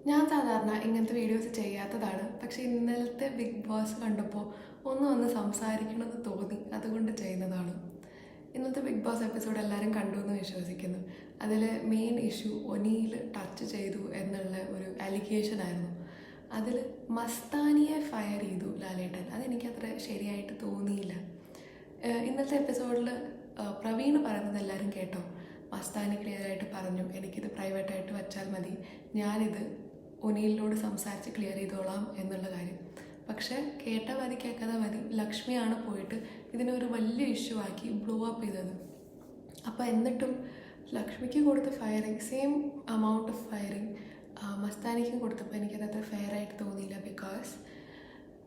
ഞാൻ സാധാരണ ഇങ്ങനത്തെ വീഡിയോസ് ചെയ്യാത്തതാണ്. പക്ഷേ ഇന്നലത്തെ ബിഗ് ബോസ് കണ്ടപ്പോൾ ഒന്ന് സംസാരിക്കണമെന്ന് തോന്നി, അതുകൊണ്ട് ചെയ്യുന്നതാണ്. ഇന്നത്തെ ബിഗ് ബോസ് എപ്പിസോഡ് എല്ലാവരും കണ്ടു എന്ന് വിശ്വസിക്കുന്നു. അതിൽ മെയിൻ ഇഷ്യൂ ഒനിയിൽ ടച്ച് ചെയ്തു എന്നുള്ള ഒരു അലിഗേഷൻ ആയിരുന്നു. അതിൽ മസ്താനിയെ ഫയർ ചെയ്തു ലാലേട്ടൻ. അതെനിക്കത്ര ശരിയായിട്ട് തോന്നിയില്ല. ഇന്നത്തെ എപ്പിസോഡിൽ പ്രവീൺ പറയുന്നത് എല്ലാവരും കേട്ടോ. മസ്താനി ക്ലിയറായിട്ട് പറഞ്ഞു, എനിക്കിത് പ്രൈവറ്റായിട്ട് വച്ചാൽ മതി, ഞാനിത് ഒനിയിലിനോട് സംസാരിച്ച് ക്ലിയർ ചെയ്തോളാം എന്നുള്ള കാര്യം. പക്ഷേ കേട്ട മതി കേൾക്കാതെ മതി, ലക്ഷ്മിയാണ് പോയിട്ട് ഇതിനൊരു വലിയ ഇഷ്യൂ ആക്കി ബ്ലോ അപ്പ് ചെയ്തത്. അപ്പോൾ എന്നിട്ടും ലക്ഷ്മിക്ക് കൊടുത്ത firing, same amount of firing മസ്താനിക്കും കൊടുത്തപ്പോൾ എനിക്കത് അത്ര ഫെയർ ആയിട്ട് തോന്നിയില്ല. ബിക്കോസ്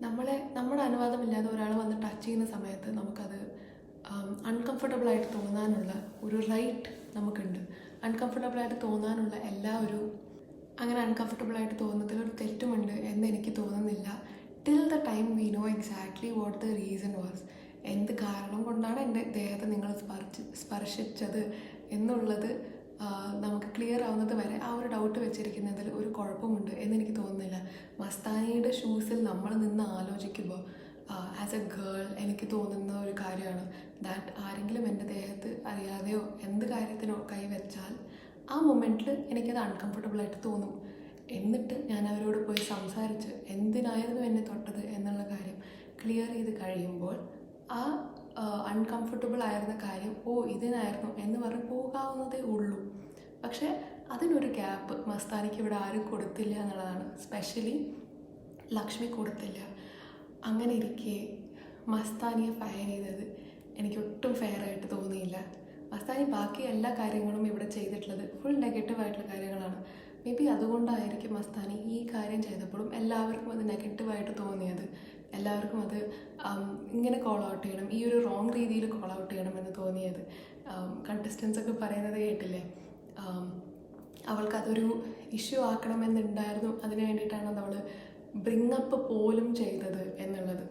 നമ്മുടെ അനുവാദമില്ലാതെ ഒരാൾ വന്ന് ടച്ച് ചെയ്യുന്ന സമയത്ത് നമുക്കത് അൺകംഫർട്ടബിളായിട്ട് തോന്നാനുള്ള ഒരു റൈറ്റ് നമുക്കുണ്ട്. അൺകംഫർട്ടബിളായിട്ട് തോന്നാനുള്ള അങ്ങനെ അൺകംഫർട്ടബിളായിട്ട് തോന്നുന്നതിലൊരു തെറ്റുമുണ്ട് എന്ന് എനിക്ക് തോന്നുന്നില്ല. Till the time we know exactly what the reason was. എന്ത് കാരണം കൊണ്ടാണ് എൻ്റെ ദേഹത്തെ നിങ്ങൾ സ്പർശിച്ചത് എന്നുള്ളത് നമുക്ക് ക്ലിയർ ആവുന്നത് വരെ ആ ഒരു ഡൗട്ട് വെച്ചിരിക്കുന്നതിൽ ഒരു കുഴപ്പമുണ്ട് എന്നെനിക്ക് തോന്നുന്നില്ല. മസ്താനിയുടെ ഷൂസിൽ നമ്മൾ നിന്ന് ആലോചിക്കുമ്പോൾ ആസ് എ ഗേൾ എനിക്ക് തോന്നുന്ന ഒരു കാര്യമാണ് ദാറ്റ് ആരെങ്കിലും എൻ്റെ ദേഹത്ത് അറിയാതെയോ എന്ത് കാര്യത്തിനോ കൈവച്ചാൽ ആ മൊമെൻറ്റിൽ എനിക്കത് അൺകംഫർട്ടബിളായിട്ട് തോന്നും. എന്നിട്ട് ഞാൻ അവരോട് പോയി സംസാരിച്ച് എന്തിനായിരുന്നു എന്നെ തൊട്ടത് എന്നുള്ള കാര്യം ക്ലിയർ ചെയ്ത് കഴിയുമ്പോൾ ആ അൺകംഫർട്ടബിൾ ആയിരുന്ന കാര്യം ഇതിനായിരുന്നു എന്ന് പറഞ്ഞ് പോകാവുന്നതേ ഉള്ളൂ. പക്ഷേ അതിനൊരു ഗ്യാപ്പ് മസ്താനിക്ക് ഇവിടെ ആരും കൊടുത്തില്ല എന്നുള്ളതാണ്. സ്പെഷ്യലി ലക്ഷ്മി കൊടുത്തില്ല. അങ്ങനെ ഇരിക്കെ മസ്താനിയെ ഫയർ ചെയ്തത് എനിക്ക് ഒട്ടും ഫെയർ ആയിട്ട് തോന്നിയില്ല. മസ്താനി ബാക്കി എല്ലാ കാര്യങ്ങളും ഇവിടെ ചെയ്തിട്ടുള്ളത് ഫുൾ നെഗറ്റീവായിട്ടുള്ള കാര്യങ്ങളാണ്. മേ ബി അതുകൊണ്ടായിരിക്കും മസ്താനി ഈ കാര്യം ചെയ്തപ്പോഴും എല്ലാവർക്കും അത് നെഗറ്റീവായിട്ട് തോന്നിയത്. എല്ലാവർക്കും അത് ഇങ്ങനെ കോൾ ഔട്ട് ചെയ്യണം, ഈ ഒരു റോങ് രീതിയിൽ കോൾ ഔട്ട് ചെയ്യണമെന്ന് തോന്നിയത്. കണ്ടസ്റ്റൻസ് ഒക്കെ പറയുന്നത് കേട്ടില്ലേ, അവൾക്കതൊരു ഇഷ്യൂ ആക്കണമെന്നുണ്ടായിരുന്നു, അതിന് വേണ്ടിയിട്ടാണ് അവൾ ബ്രിങ് അപ്പ് പോലും ചെയ്തത് എന്നുള്ളത്.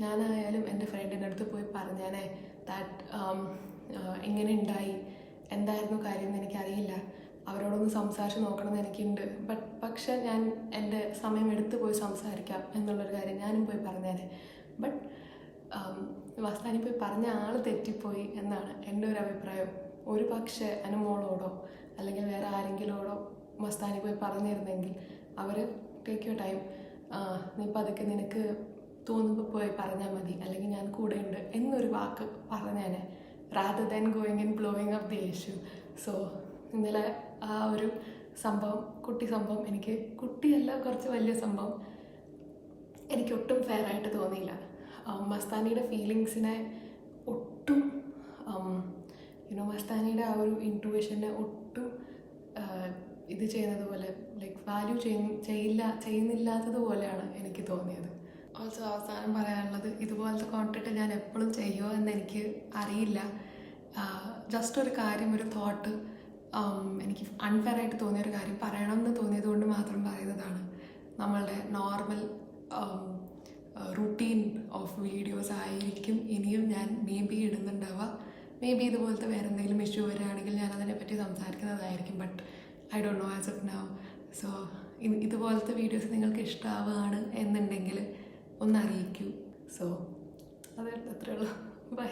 ഞാനായാലും എൻ്റെ ഫ്രണ്ടിൻ്റെ അടുത്ത് പോയി പറഞ്ഞാനേ ദാറ്റ് ഇങ്ങനെ ഉണ്ടായി, എന്തായിരുന്നു കാര്യം എന്ന് എനിക്കറിയില്ല, അവരോടൊന്ന് സംസാരിച്ച് നോക്കണമെന്ന് എനിക്കുണ്ട്, പക്ഷെ ഞാൻ എൻ്റെ സമയം എടുത്ത് പോയി സംസാരിക്കാം എന്നുള്ളൊരു കാര്യം ഞാനും പോയി പറഞ്ഞേനെ. ബട്ട് മസ്താനി പോയി പറഞ്ഞ ആൾ തെറ്റിപ്പോയി എന്നാണ് എൻ്റെ ഒരു അഭിപ്രായം. ഒരു പക്ഷേ അനുമോളോടോ അല്ലെങ്കിൽ വേറെ ആരെങ്കിലോടോ മസ്താനി പോയി പറഞ്ഞിരുന്നെങ്കിൽ അവർ ടേക്ക് യുവർ ടൈം, നീ പതുക്കെ നിനക്ക് തോന്നുമ്പോൾ പോയി പറഞ്ഞാൽ മതി, അല്ലെങ്കിൽ ഞാൻ കൂടെ ഉണ്ട് എന്നൊരു വാക്ക് പറഞ്ഞേനെ, rather than going and blowing up the issue. So ഇന്നലെ ആ ഒരു കുട്ടി സംഭവം എനിക്ക്, കുട്ടിയല്ല കുറച്ച് വലിയ സംഭവം, എനിക്ക് ഒട്ടും ഫെയർ ആയിട്ട് തോന്നിയില്ല. മസ്താനിയുടെ ഫീലിങ്സിനെ ഒട്ടും മസ്താനിയുടെ ആ ഒരു ഇൻട്യൂഷനെ ഒട്ടും ഇത് ചെയ്യുന്നത് പോലെ, ലൈക്ക് വാല്യൂ ചെയ്യുന്നില്ലാത്തതുപോലെയാണ് എനിക്ക് തോന്നിയത്. ഓൾസോ അവസാനം പറയാനുള്ളത്, ഇതുപോലത്തെ കോണ്ടന്റ് ഞാൻ എപ്പോഴും ചെയ്യുമോ എന്ന് എനിക്ക് അറിയില്ല. ജസ്റ്റ് ഒരു കാര്യം, ഒരു തോട്ട് എനിക്ക് അൺഫെയർ ആയിട്ട് തോന്നിയൊരു കാര്യം പറയണം എന്ന് തോന്നിയത് കൊണ്ട് മാത്രം പറയുന്നതാണ്. നമ്മളുടെ നോർമൽ റുട്ടീൻ ഓഫ് വീഡിയോസ് ആയിരിക്കും ഇനിയും ഞാൻ മേ ബി ഇടുന്നുണ്ടാവുക. മേ ബി ഇതുപോലത്തെ വേറെ എന്തെങ്കിലും ഇഷ്യൂ വരികയാണെങ്കിൽ ഞാൻ അതിനെപ്പറ്റി സംസാരിക്കുന്നതായിരിക്കും. But I don't know as of now. So ഇതുപോലത്തെ വീഡിയോസ് നിങ്ങൾക്ക് ഇഷ്ടമാവുകയാണ് എന്നുണ്ടെങ്കിൽ ഒന്ന് അറിയിക്കൂ. സോ അത് അത്രേ ഉള്ളൂ. ബൈ.